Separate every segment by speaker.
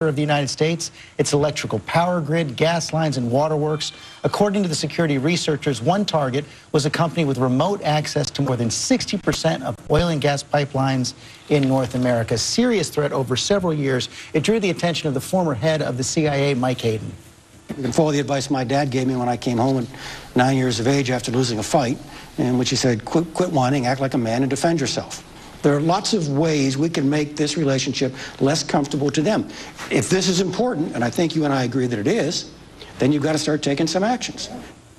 Speaker 1: of the United States, its electrical power grid, gas lines, and waterworks. According to the security researchers, one target was a company with remote access to more than 60% of oil and gas pipelines in North America. A serious threat over several years. It drew the attention of the former head of the CIA, Mike Hayden.
Speaker 2: You can follow the advice my dad gave me when I came home at 9 years of age after losing a fight, in which he said, quit whining, act like a man, and defend yourself. There are lots of ways we can make this relationship less comfortable to them. If this is important, and I think you and I agree that it is, then you've got to start taking some actions.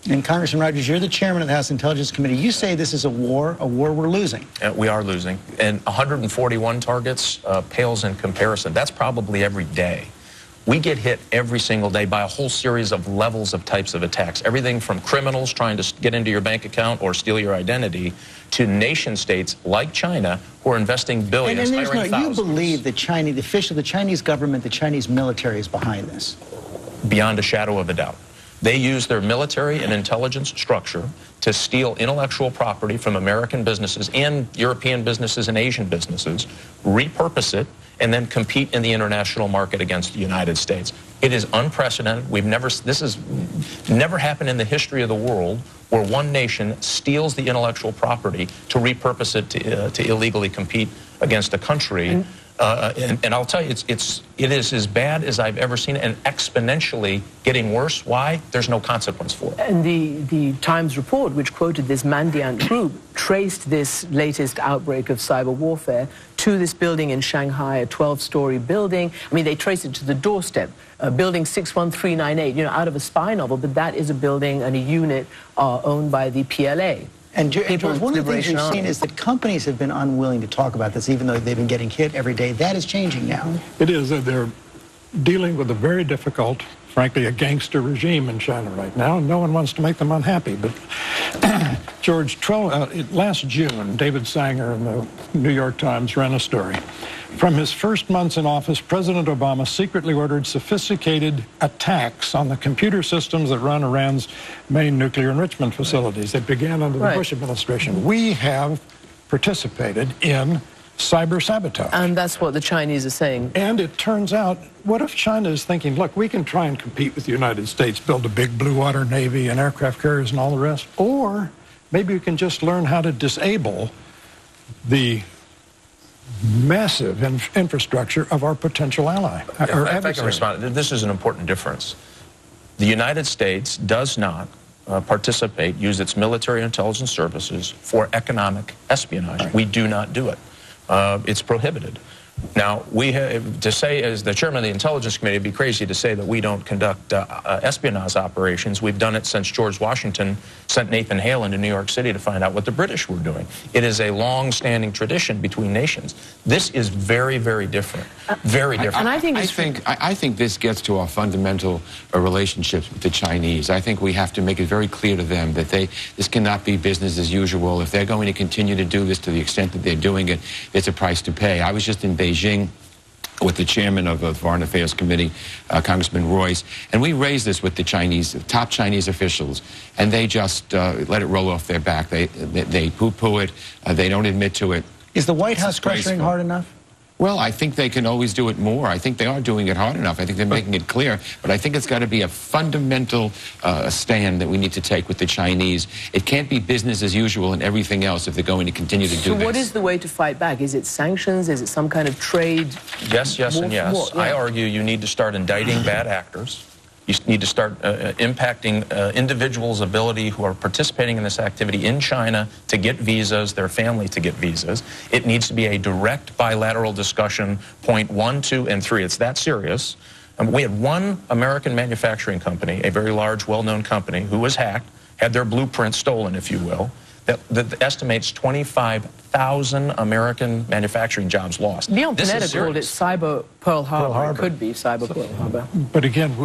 Speaker 1: And Congressman Rogers, you're the chairman of the House Intelligence Committee. You say this is a war we're losing.
Speaker 3: We are losing. And 141 targets pales in comparison. That's probably every day. We get hit every single day by a whole series of levels of types of attacks. Everything from criminals trying to get into your bank account or steal your identity to nation states like China who are investing billions,
Speaker 1: hiring thousands. You believe the Chinese government, the Chinese military is behind this?
Speaker 3: Beyond a shadow of a doubt. They use their military and intelligence structure to steal intellectual property from American businesses and European businesses and Asian businesses, repurpose it, and then compete in the international market against the United States. It is unprecedented. This has never happened in the history of the world where one nation steals the intellectual property to repurpose it to illegally compete against a country. And I'll tell you, it is as bad as I've ever seen it, and exponentially getting worse. Why? There's no consequence for it.
Speaker 4: And the Times report, which quoted this Mandiant group, traced this latest outbreak of cyber warfare to this building in Shanghai, a 12-story building. I mean, they traced it to the doorstep, building 61398, you know, out of a spy novel, but that is a building and a unit owned by the PLA.
Speaker 1: And George, one of the things we've seen is that companies have been unwilling to talk about this, even though they've been getting hit every day. That is changing now.
Speaker 5: It is. They're dealing with a very difficult, frankly, a gangster regime in China right now, and no one wants to make them unhappy. But George, last June, David Sanger in the New York Times ran a story. From his first months in office, President Obama secretly ordered sophisticated attacks on the computer systems that run Iran's main nuclear enrichment facilities. It began under the Bush administration. We have participated in cyber sabotage.
Speaker 4: And that's what the Chinese are saying.
Speaker 5: And it turns out, what if China is thinking, look, we can try and compete with the United States, build a big blue water navy and aircraft carriers and all the rest, or maybe we can just learn how to disable the massive infrastructure of our potential ally.
Speaker 3: If I can respond, this is an important difference. The United States does not use its military intelligence services for economic espionage. We do not do it. It's prohibited. Now, to say, as the chairman of the Intelligence Committee, it'd be crazy to say that we don't conduct espionage operations. We've done it since George Washington sent Nathan Hale into New York City to find out what the British were doing. It is a long-standing tradition between nations. This is very, very different. Very different.
Speaker 4: And
Speaker 6: I think this gets to our fundamental relationships with the Chinese. I think we have to make it very clear to them that this cannot be business as usual. If they're going to continue to do this to the extent that they're doing it, it's a price to pay. I was just in Beijing with the chairman of the Foreign Affairs Committee, Congressman Royce, and we raised this with the top Chinese officials, and they just let it roll off their back. They poo-poo it. They don't admit to it.
Speaker 1: Is the White House pressuring hard enough?
Speaker 6: Well, I think they can always do it more. I think they are doing it hard enough. I think they're making it clear. But I think it's got to be a fundamental stand that we need to take with the Chinese. It can't be business as usual and everything else if they're going to continue to do this.
Speaker 4: So what is the way to fight back? Is it sanctions? Is it some kind of trade?
Speaker 3: Yes, and yes. I argue you need to start indicting bad actors. You need to start impacting individuals' ability who are participating in this activity in China to get visas, their family to get visas. It needs to be a direct bilateral discussion, point 1, 2, and 3. It's that serious. We had one American manufacturing company, a very large, well-known company, who was hacked, had their blueprint stolen, if you will, that estimates 25,000 American manufacturing jobs lost.
Speaker 4: Leon Panetta called it Cyber Pearl Harbor. It could be Cyber Pearl Harbor.
Speaker 5: But again,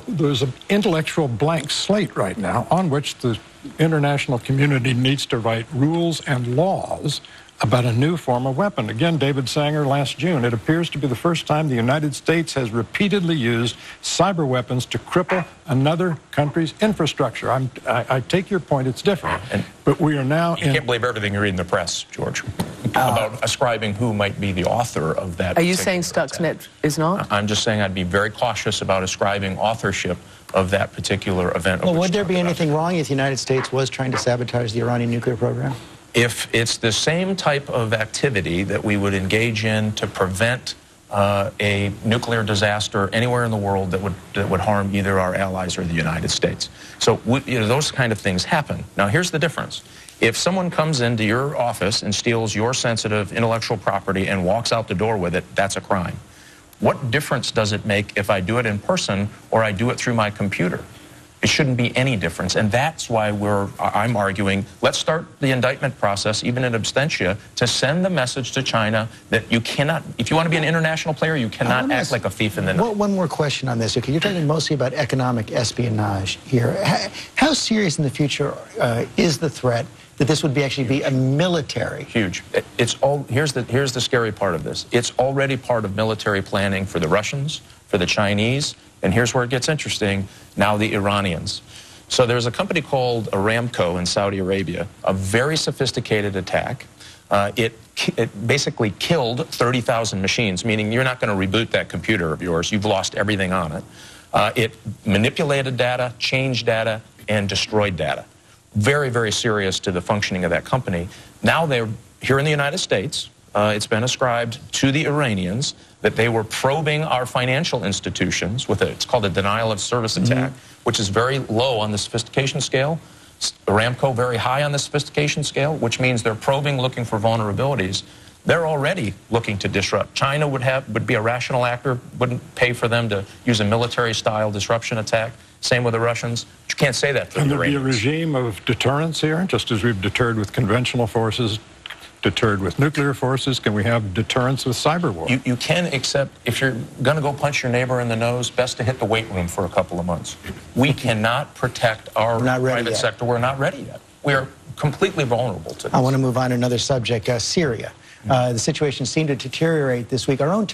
Speaker 5: there's an intellectual blank slate right now on which the international community needs to write rules and laws about a new form of weapon. Again, David Sanger last June, it appears to be the first time the United States has repeatedly used cyber weapons to cripple another country's infrastructure. I take your point, it's different. But we are now
Speaker 3: You can't believe everything you read in the press, George, about ascribing who might be the author of that.
Speaker 4: Are you saying Stuxnet is not?
Speaker 3: I'm just saying I'd be very cautious about ascribing authorship of that particular event.
Speaker 1: Well, would there be anything wrong if the United States was trying to sabotage the Iranian nuclear program?
Speaker 3: If it's the same type of activity that we would engage in to prevent a nuclear disaster anywhere in the world that would harm either our allies or the United States. So those kind of things happen. Now, here's the difference. If someone comes into your office and steals your sensitive intellectual property and walks out the door with it, that's a crime. What difference does it make if I do it in person or I do it through my computer? It shouldn't be any difference, and that's why I'm arguing, let's start the indictment process, even in absentia, to send the message to China that you cannot, if you want to be an international player, you cannot act like a thief in the night.
Speaker 1: One more question on this. Okay, you're talking mostly about economic espionage here. How serious in the future is the threat that this would actually be a military?
Speaker 3: Huge. Here's the scary part of this. It's already part of military planning for the Russians, for the Chinese, and here's where it gets interesting, now the Iranians. So there's a company called Aramco in Saudi Arabia, a very sophisticated attack. It basically killed 30,000 machines, meaning you're not going to reboot that computer of yours. You've lost everything on it. It manipulated data, changed data, and destroyed data. Very, very serious to the functioning of that company. Now they're here in the United States. It's been ascribed to the Iranians that they were probing our financial institutions with it's called a denial of service attack, which is very low on the sophistication scale. Aramco very high on the sophistication scale, which means they're probing, looking for vulnerabilities. They're already looking to disrupt. China would be a rational actor, wouldn't pay for them to use a military-style disruption attack. Same with the Russians. But you can't say that to the Iranians.
Speaker 5: Can there be a regime of deterrence here, just as we've deterred with conventional forces, deterred with nuclear forces? Can we have deterrence with cyber war?
Speaker 3: You can, except if you're going to go punch your neighbor in the nose, best to hit the weight room for a couple of months. We cannot protect our private sector. We're not ready yet. We are completely vulnerable to this.
Speaker 1: I want to move on to another subject, Syria. The situation seemed to deteriorate this week. Our own